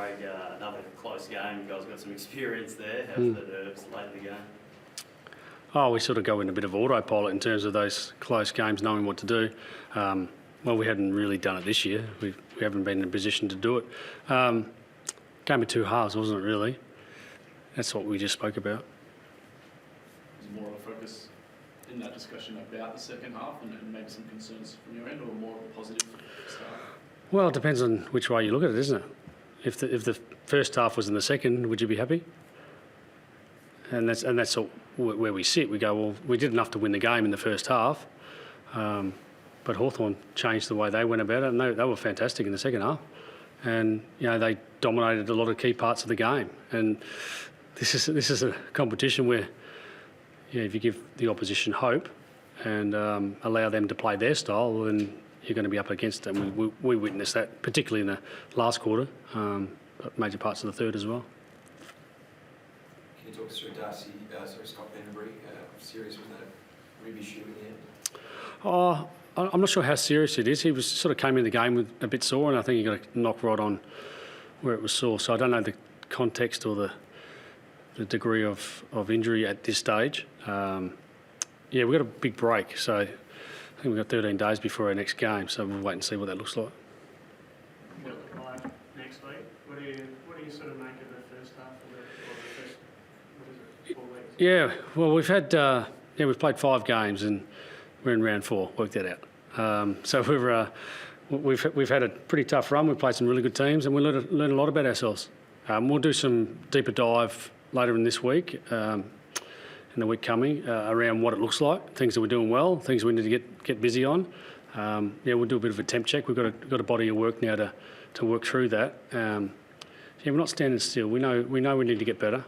Craig, another close game. You guys got some experience there. How's the nerves late in the game? Oh, we sort of go in a bit of autopilot in terms of those close games, knowing what to do. Well, we hadn't really done it this year. We haven't been in a position to do it. Game of two halves, wasn't it, really? That's what we just spoke about. Was more of a focus in that discussion about the second half and maybe some concerns from your end, or more of a positive start? Well, it depends on which way you look at it, isn't it? If the first half was in the second, would you be happy? And that's where we sit. We go, well, we did enough to win the game in the first half, but Hawthorn changed the way they went about it, and they were fantastic in the second half. And they dominated a lot of key parts of the game. And this is a competition where, if you give the opposition hope and allow them to play their style, then you're going to be up against them. We witnessed that, particularly in the last quarter, but major parts of the third as well. Can you talk us through Scott Pendlebury? How serious was that rib issue in the end? Oh, I'm not sure how serious it is. He sort of came in the game with a bit sore, and I think he got a knock right on where it was sore. So I don't know the context or the degree of injury at this stage. We've got a big break, so I think we've got 13 days before our next game, so we'll wait and see what that looks like. You've got the bye next week. What do you sort of make of the first half or the first, what is it, 4 weeks? Yeah, well, we've played 5 games and we're in round 4. Work that out. So we've had a pretty tough run. We've played some really good teams, and we learn a lot about ourselves. We'll do some deeper dive later in this week, in the week coming, around what it looks like, things that we're doing well, things we need to get busy on. We'll do a bit of a temp check. We've got a body of work now to work through that. We're not standing still. We know we need to get better.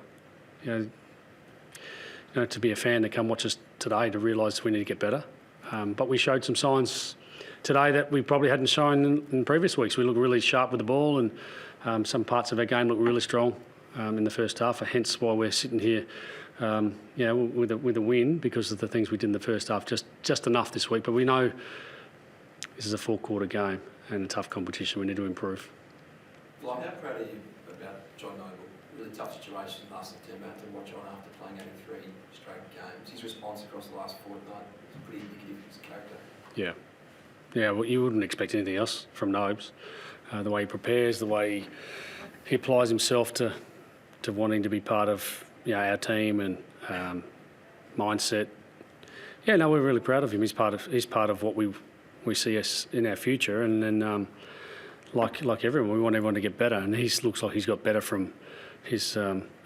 To be a fan to come watch us today to realise we need to get better. But we showed some signs today that we probably hadn't shown in previous weeks. We look really sharp with the ball, and some parts of our game look really strong in the first half. Hence why we're sitting here, with a win because of the things we did in the first half. Just enough this week. But we know this is a 4-quarter game and a tough competition. We need to improve. Well, how proud are you about John Noble? Really tough situation last September to watch on after playing 83 straight games. His response across the last fortnight is pretty indicative of his character. Yeah, well, you wouldn't expect anything else from Nobes. The way he prepares, the way he applies himself to wanting to be part of our team and mindset. Yeah, no, we're really proud of him. He's part of what we see us in our future, and then like everyone, we want everyone to get better, and he looks like he's got better from his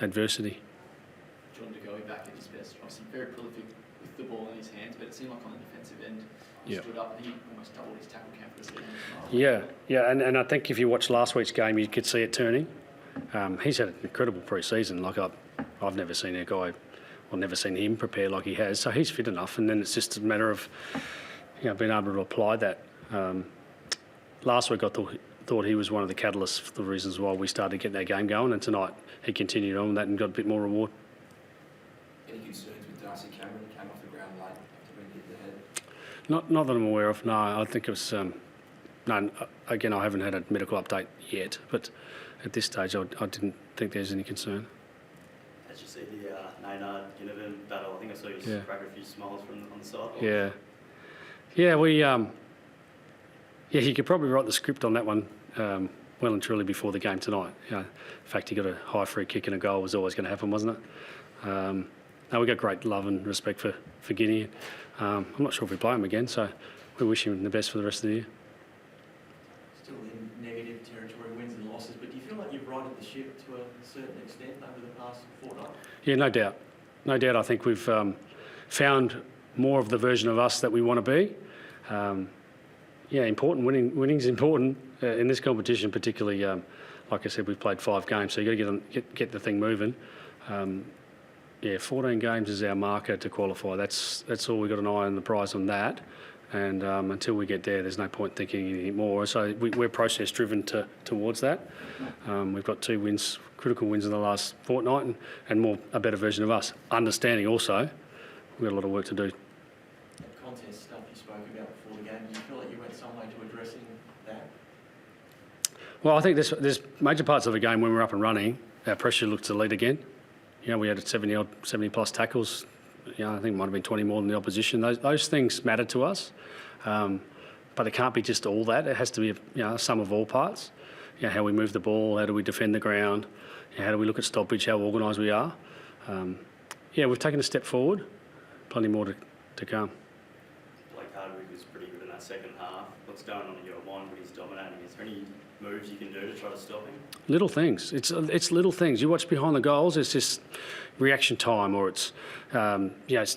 adversity. John De Goey back at his best, obviously very prolific with the ball in his hands, but it seemed like on the defensive end he stood up and he almost doubled his tackle count for the season. Yeah, and I think if you watched last week's game, you could see it turning. He's had an incredible pre-season. Like I've never seen a guy, or never seen him prepare like he has. So he's fit enough, and then it's just a matter of being able to apply that. Last week I thought he was one of the catalysts for the reasons why we started getting our game going, and tonight he continued on that and got a bit more reward. Any concerns with Darcy Cameron? He came off the ground late after being hit in the head. Not that I'm aware of. No, I think it was. No, again, I haven't had a medical update yet, but at this stage, I didn't think there's any concern. As you see the Maynard Ginnivan battle, I think I saw you crack a few smiles on the side. You could probably write the script on that one well and truly before the game tonight. The fact he got a high free kick and a goal was always going to happen, wasn't it? No, we got great love and respect for Guinea. I'm not sure if we play him again, so we wish him the best for the rest of the year. Still in negative territory, wins and losses, but do you feel like you've righted the ship to a certain extent over the past fortnight? Yeah, no doubt. No doubt. I think we've found more of the version of us that we want to be. Important. Winning's important in this competition, particularly. Like I said, we've played 5 games, so you got to get the thing moving. 14 games is our marker to qualify. That's all. We've got an eye on the prize on that, and until we get there, there's no point thinking anything more. So we're process-driven towards that. We've got 2 wins, critical wins in the last fortnight, and a better version of us. Understanding also, we've got a lot of work to do. That contest stuff you spoke about before the game, do you feel like you went some way to addressing that? Well, I think there's major parts of the game when we're up and running, our pressure looked elite again. You know, we had 70 plus tackles. You know, I think it might have been 20 more than the opposition. Those things matter to us, but it can't be just all that. It has to be, a sum of all parts. You know, how we move the ball, how do we defend the ground, how do we look at stoppage, how organised we are. We've taken a step forward. Plenty more to come. Blake Hardwick was pretty good in that second half. What's going on in your mind when he's dominating? Is there any moves you can do to try to stop him? Little things. It's little things. You watch behind the goals, it's just reaction time, or it's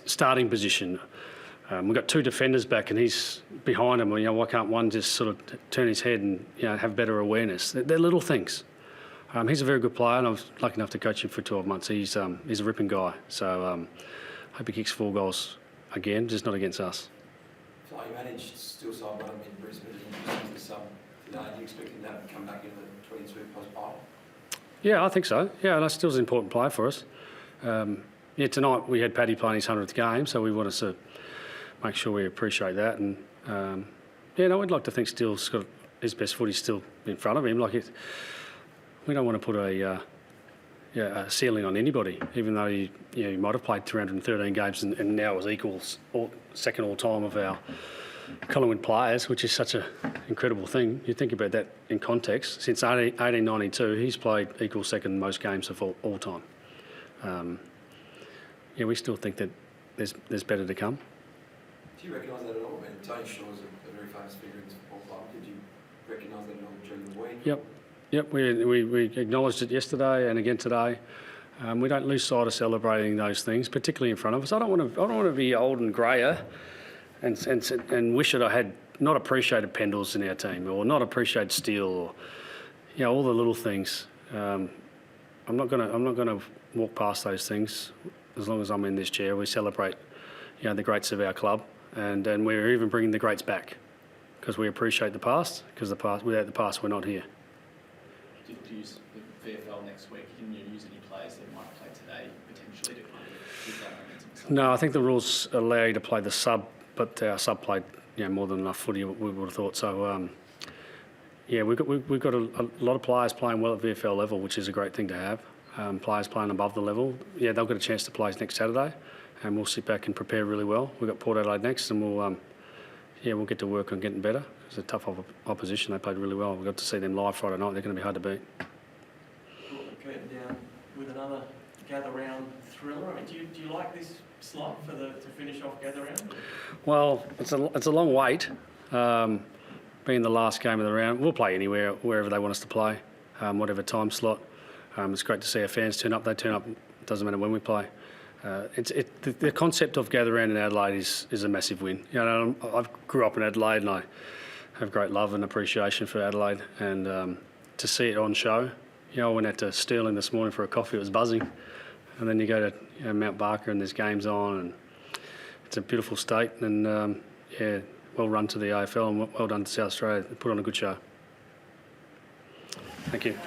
starting position. We've got two defenders back, and he's behind him. Why can't one just sort of turn his head and have better awareness? They're little things. He's a very good player, and I was lucky enough to coach him for 12 months. He's a ripping guy. So hope he kicks 4 goals again, just not against us. So you managed still side one in Brisbane and the sub today. Do you expect him to come back in the 22 post-final? Yeah, I think so. Yeah, that still is an important player for us. Tonight we had Paddy playing his 100th game, so we want to make sure we appreciate that. And we'd like to think Steele's got his best footy still in front of him. We don't want to put a ceiling on anybody, even though he might have played 313 games and now is second all time of our Collingwood players, which is such an incredible thing. You think about that in context. Since 1892, he's played equal second most games of all time. We still think that there's better to come. Do you recognise that at all? I mean, Tony Shaw's a very famous figure in the football club. Did you recognise that at all during the week? Yep, we acknowledged it yesterday and again today. We don't lose sight of celebrating those things, particularly in front of us. I don't want to be old and greyer and wish that I had not appreciated Pendles in our team or not appreciated Steele or all the little things. I'm not going to walk past those things as long as I'm in this chair. We celebrate the greats of our club, and we're even bringing the greats back because we appreciate the past, because without the past we're not here. Do you use the VFL next week? Can you use any players that might play today potentially to kind of give that momentum? No, I think the rules allow you to play the sub, but our sub played more than enough footy, we would have thought. So we've got a lot of players playing well at VFL level, which is a great thing to have. Players playing above the level, they'll get a chance to play next Saturday, and we'll sit back and prepare really well. We've got Port Adelaide next, and we'll get to work on getting better. It's a tough opposition. They played really well. We got to see them live Friday night. They're going to be hard to beat. Put the curtain down with another gather round thriller. I mean, do you like this slot to finish off gather round? Well, it's a long wait. Being the last game of the round, we'll play anywhere, wherever they want us to play, whatever time slot. It's great to see our fans turn up. They turn up. It doesn't matter when we play. The concept of gather round in Adelaide is a massive win. I grew up in Adelaide, and I have great love and appreciation for Adelaide. And to see it on show, I went out to Stirling this morning for a coffee. It was buzzing, and then you go to Mount Barker and there's games on, and it's a beautiful state. And well run to the AFL and well done to South Australia. They put on a good show. Thank you.